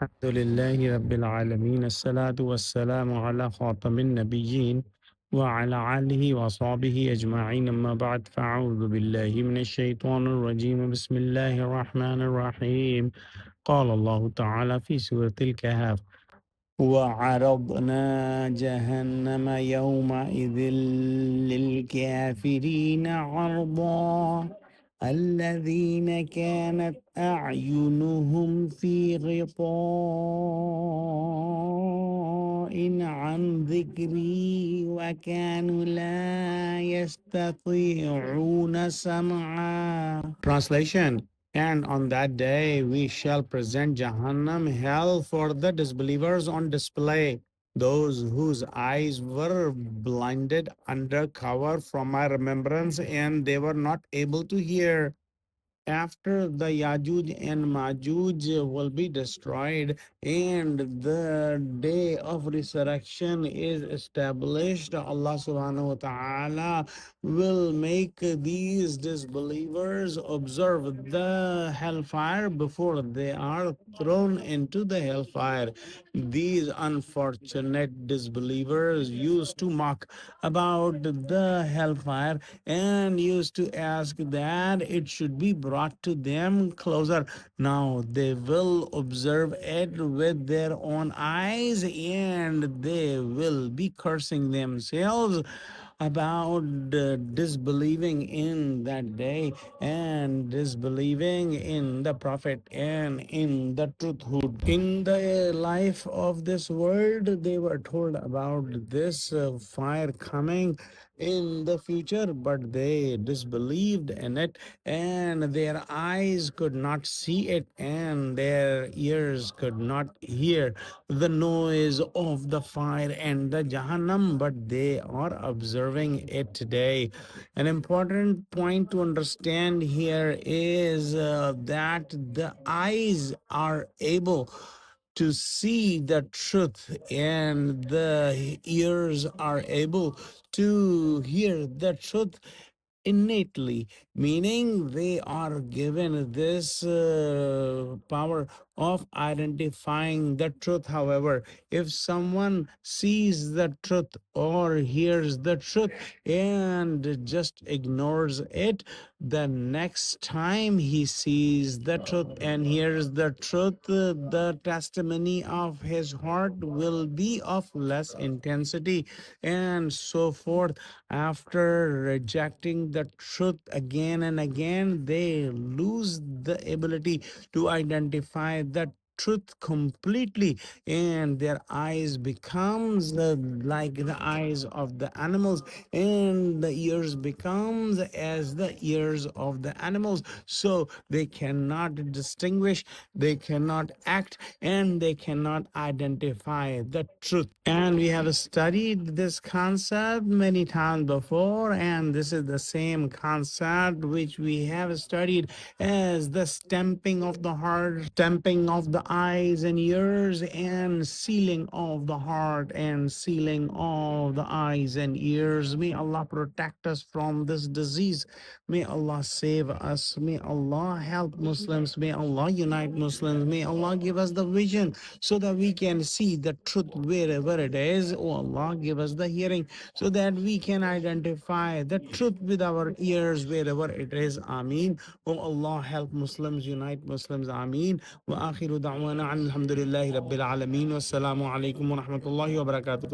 الحمد لله رب العالمين الصلاة والسلام على خاتم النبيين وعلى آله وصحبه أجمعين أما بعد فأعوذ بالله من الشيطان الرجيم بسم الله الرحمن الرحيم قال الله تعالى في سورة الكهف وعرضنا جهنم يومئذ للكافرين عرضا الذين كانت أعينهم في غطاء عن ذكري وكانوا لا يستطيعون سمعا. Translation. And on that day we shall present Jahannam, hell for the disbelievers on display, those whose eyes were blinded under cover from my remembrance, and they were not able to hear. After the Yajuj and Majuj will be destroyed and the day of resurrection is established, Allah subhanahu wa ta'ala will make these disbelievers observe the hellfire before they are thrown into the hellfire. These unfortunate disbelievers used to mock about the hellfire and used to ask that it should be brought to them closer. Now they will observe it with their own eyes and they will be cursing themselves about disbelieving in that day and disbelieving in the prophet and in the truthhood. In the life of this world, they were told about this fire coming in the future, but they disbelieved in it, and their eyes could not see it, and their ears could not hear the noise of the fire and the Jahannam, but they are observing it today. An important point to understand here is that the eyes are able to see the truth and the ears are able to hear the truth innately, meaning they are given this power of identifying the truth. However, if someone sees the truth or hears the truth and just ignores it, the next time he sees the truth and hears the truth, the testimony of his heart will be of less intensity and so forth. After rejecting the truth again and again, they lose the ability to identify the truth completely, and their eyes becomes like the eyes of the animals, and the ears becomes as the ears of the animals, so they cannot distinguish, they cannot act, and they cannot identify the truth. And we have studied this concept many times before, and this is the same concept which we have studied as the stamping of the heart, stamping of the eyes and ears, and sealing of the heart and sealing of the eyes and ears. May Allah protect us from this disease. May Allah save us. May Allah help Muslims. May Allah unite Muslims. May Allah give us the vision so that we can see the truth wherever it is. Oh Allah, give us the hearing so that we can identify the truth with our ears wherever it is. Ameen. Oh Allah, help Muslims, unite Muslims. Ameen. Wa akhiru da'wana alhamdulillahi rabbil alameen. Wassalamu alaikum wa rahmatullahi wa barakatuh.